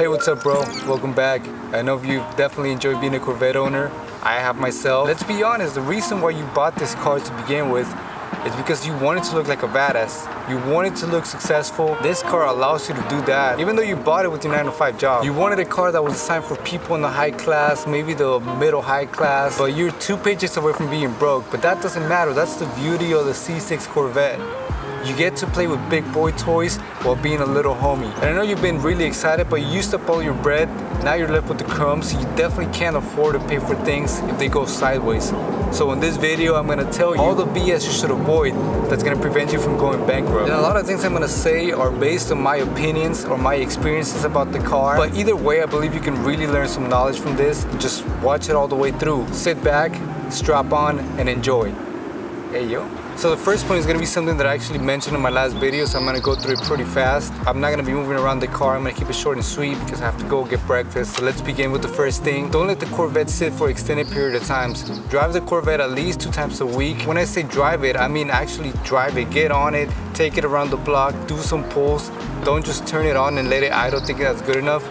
Hey, what's up, bro? Welcome back. I know you definitely enjoy being a Corvette owner. I have myself. Let's be honest, the reason why you bought this car to begin with is because you wanted to look like a badass. You wanted to look successful. This car allows you to do that. Even though you bought it with your 9-to-5 job. You wanted a car that was designed for people in the high class, maybe the middle high class, but you're 2 paychecks away from being broke. But that doesn't matter. That's the beauty of the C6 Corvette. You get to play with big boy toys while being a little homie. And I know you've been really excited, but you used up all your bread. Now you're left with the crumbs, so you definitely can't afford to pay for things if they go sideways. So in this video, I'm gonna tell you all the BS you should avoid that's gonna prevent you from going bankrupt. And a lot of things I'm gonna say are based on my opinions or my experiences about the car. But either way, I believe you can really learn some knowledge from this. Just watch it all the way through. Sit back, strap on, and enjoy. Hey, yo. So the first point is going to be something that I actually mentioned in my last video, so I'm going to go through it pretty fast. I'm not going to be moving around the car. I'm going to keep it short and sweet because I have to go get breakfast. So let's begin with the first thing. Don't let the Corvette sit for an extended period of times. Drive the Corvette at least 2 times a week. When I say drive it, I mean actually drive it. Get on it, take it around the block, do some pulls. Don't just turn it on and let it idle thinking that's good enough.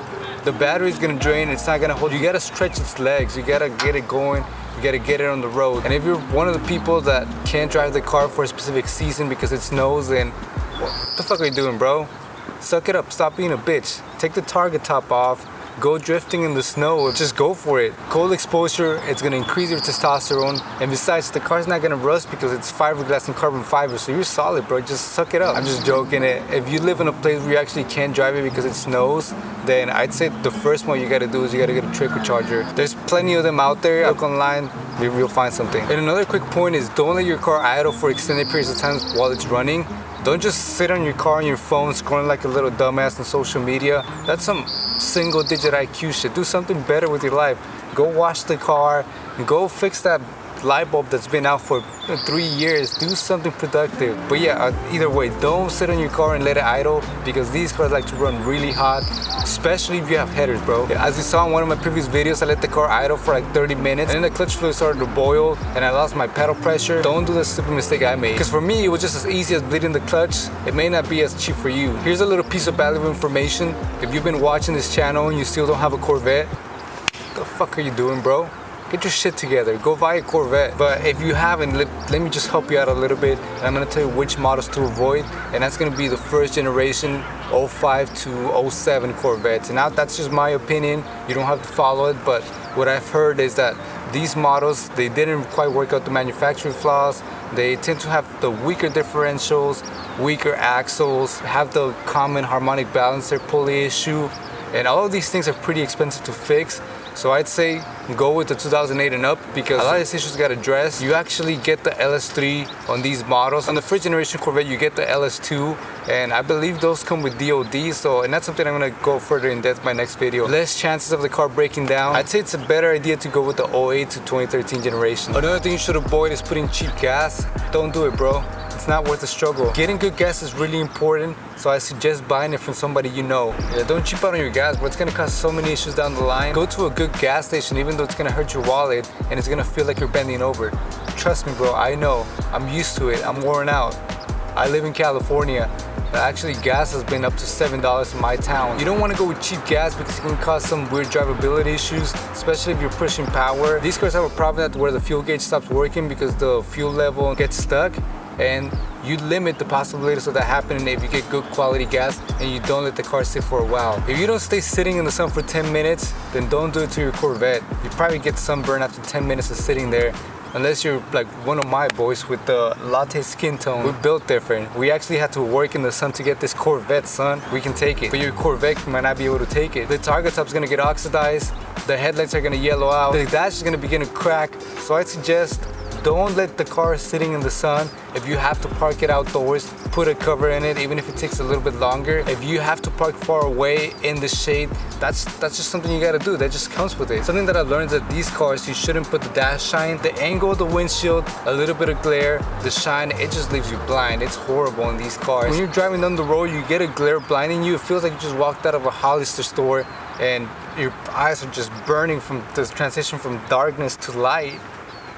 The battery is going to drain. It's not going to hold. You got to stretch its legs. You got to get it going. You gotta get it on the road. And if you're one of the people that can't drive the car for a specific season because it snows, then what the fuck are you doing, bro? Suck it up, stop being a bitch. Take the target top off, go drifting in the snow, just go for it. Cold exposure, it's gonna increase your testosterone. And besides, the car's not gonna rust because it's fiberglass and carbon fiber, so you're solid, bro, just suck it up. I'm just joking. If you live in a place where you actually can't drive it because it snows, then I'd say the first one you gotta do is you gotta get a trickle charger. There's plenty of them out there. Look online, maybe you'll find something. And another quick point is don't let your car idle for extended periods of time while it's running. Don't just sit on your car on your phone scrolling like a little dumbass on social media. That's some single-digit IQ shit. Do something better with your life. Go wash the car, go fix that light bulb that's been out for 3 years. Do something productive. But yeah, either way, don't sit on your car and let it idle because these cars like to run really hot, especially if you have headers, bro. As you saw in one of my previous videos, I let the car idle for like 30 minutes and then the clutch fluid started to boil and I lost my pedal pressure. Don't do the stupid mistake I made. Because for me, it was just as easy as bleeding the clutch. It may not be as cheap for you. Here's a little piece of valuable information. If you've been watching this channel and you still don't have a Corvette, what the fuck are you doing, bro? Get your shit together, go buy a Corvette. But if you haven't, let me just help you out a little bit. And I'm gonna tell you which models to avoid. And that's gonna be the first generation 05 to 07 Corvettes. And now that's just my opinion. You don't have to follow it, but what I've heard is that these models, they didn't quite work out the manufacturing flaws. They tend to have the weaker differentials, weaker axles, have the common harmonic balancer pulley issue. And all of these things are pretty expensive to fix. So I'd say go with the 2008 and up because a lot of these issues got addressed. You actually get the LS3 on these models. On the first generation Corvette, you get the LS2, and I believe those come with DOD. And that's something I'm gonna go further in depth in my next video. Less chances of the car breaking down. I'd say it's a better idea to go with the 08 to 2013 generation. Another thing you should avoid is putting cheap gas. Don't do it, bro. It's not worth the struggle. Getting good gas is really important, so I suggest buying it from somebody you know. Yeah, don't cheap out on your gas, but it's gonna cause so many issues down the line. Go to a good gas station, even though it's gonna hurt your wallet and it's gonna feel like you're bending over. Trust me, bro, I know. I'm used to it. I'm worn out. I live in California. Actually, gas has been up to $7 in my town. You don't want to go with cheap gas because it can cause some weird drivability issues, especially if you're pushing power. These cars have a problem where the fuel gauge stops working because the fuel level gets stuck, and you limit the possibilities of that happening if you get good quality gas and you don't let the car sit for a while. If you don't stay sitting in the sun for 10 minutes, then don't do it to your Corvette. You probably get sunburn after 10 minutes of sitting there. Unless you're like one of my boys with the latte skin tone. We're built different. We actually had to work in the sun to get this Corvette, son. We can take it. But your Corvette might not be able to take it. The target top's gonna get oxidized. The headlights are gonna yellow out. The dash is gonna begin to crack. So I'd suggest don't let the car sitting in the sun. If you have to park it outdoors, put a cover in it, even if it takes a little bit longer. If you have to park far away in the shade, that's just something you gotta do. That just comes with it. Something that I've learned is that these cars, you shouldn't put the dash shine. The angle of the windshield, a little bit of glare, the shine, it just leaves you blind. It's horrible in these cars. When you're driving down the road, you get a glare blinding you. It feels like you just walked out of a Hollister store and your eyes are just burning from the transition from darkness to light.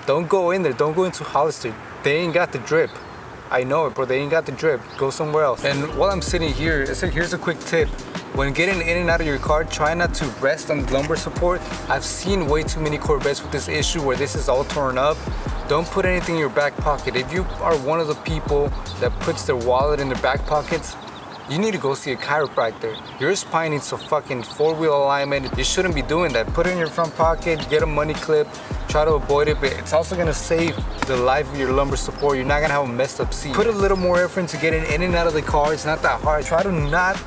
Don't go in there. Don't go into Hollister. They ain't got the drip. I know it, bro. They ain't got the drip. Go somewhere else. And while I'm sitting here, here's a quick tip. When getting in and out of your car, try not to rest on the lumbar support. I've seen way too many Corvettes with this issue where this is all torn up. Don't put anything in your back pocket. If you are one of the people that puts their wallet in their back pockets, you need to go see a chiropractor. Your spine needs a fucking four-wheel alignment. You shouldn't be doing that. Put it in your front pocket, get a money clip, try to avoid it, but it's also gonna save the life of your lumbar support. You're not gonna have a messed up seat. Put a little more effort into getting in and out of the car. It's not that hard. Try to not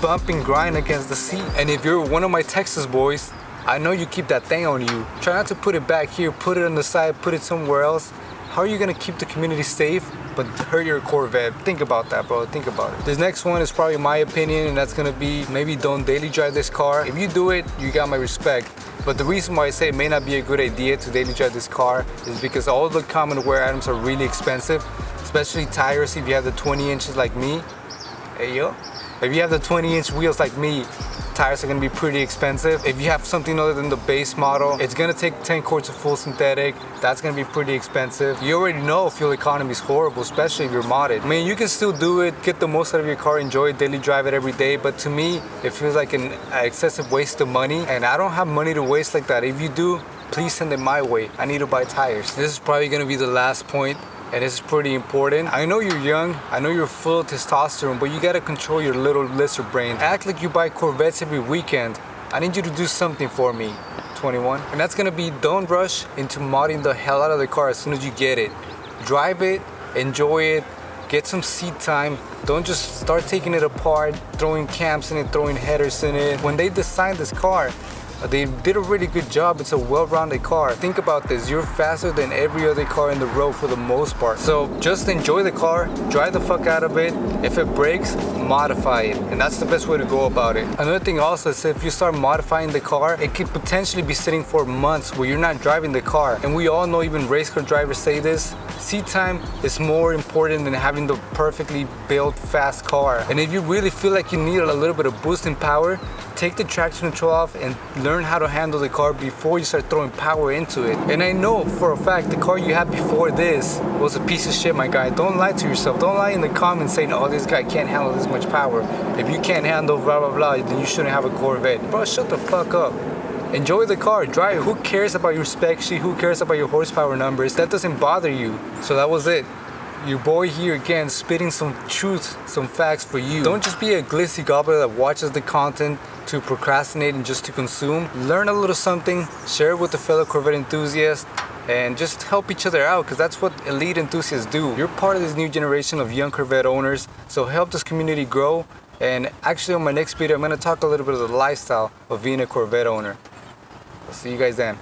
bump and grind against the seat. And if you're one of my Texas boys, I know you keep that thing on you. Try not to put it back here, put it on the side, put it somewhere else. How are you gonna keep the community safe but hurt your Corvette? Think about that, bro. Think about it. This next one is probably my opinion, and that's gonna be maybe don't daily drive this car. If you do it, you got my respect. But the reason why I say it may not be a good idea to daily drive this car is because all the common wear items are really expensive, especially tires if you have the 20 inches like me. Hey, yo. If you have the 20-inch wheels like me, tires are gonna be pretty expensive. If you have something other than the base model, it's gonna take 10 quarts of full synthetic. That's gonna be pretty expensive. You already know fuel economy is horrible, especially if you're modded. I mean, you can still do it, get the most out of your car, enjoy it, daily drive it every day, but to me, it feels like an excessive waste of money, and I don't have money to waste like that. If you do, please send it my way. I need to buy tires. This is probably gonna be the last point, and this is pretty important. I know you're young, I know you're full of testosterone, but you gotta control your little lizard brain. Act like you buy Corvettes every weekend. I need you to do something for me, 21. And that's gonna be don't rush into modding the hell out of the car as soon as you get it. Drive it, enjoy it, get some seat time. Don't just start taking it apart, throwing cams in it, throwing headers in it. When they designed this car, they did a really good job. It's a well-rounded car. Think about this, you're faster than every other car in the road for the most part. So just enjoy the car, drive the fuck out of it. If it breaks, modify it. And that's the best way to go about it. Another thing also is if you start modifying the car, it could potentially be sitting for months where you're not driving the car. And we all know, even race car drivers say this, seat time is more important than having the perfectly built fast car. And if you really feel like you need a little bit of boost in power, take the traction control off and learn how to handle the car before you start throwing power into it. And I know for a fact the car you had before this was a piece of shit, my guy. Don't lie to yourself. Don't lie in the comments saying, oh, this guy can't handle this much power. If you can't handle blah, blah, blah, then you shouldn't have a Corvette. Bro, shut the fuck up. Enjoy the car, drive. Who cares about your spec sheet? Who cares about your horsepower numbers? That doesn't bother you. So that was it. Your boy here again, spitting some truth, some facts for you. Don't just be a glitzy gobbler that watches the content to procrastinate and just to consume. Learn a little something, share it with a fellow Corvette enthusiast, and just help each other out, because that's what elite enthusiasts do. You're part of this new generation of young Corvette owners, so help this community grow. And actually on my next video, I'm gonna talk a little bit of the lifestyle of being a Corvette owner. I'll see you guys then.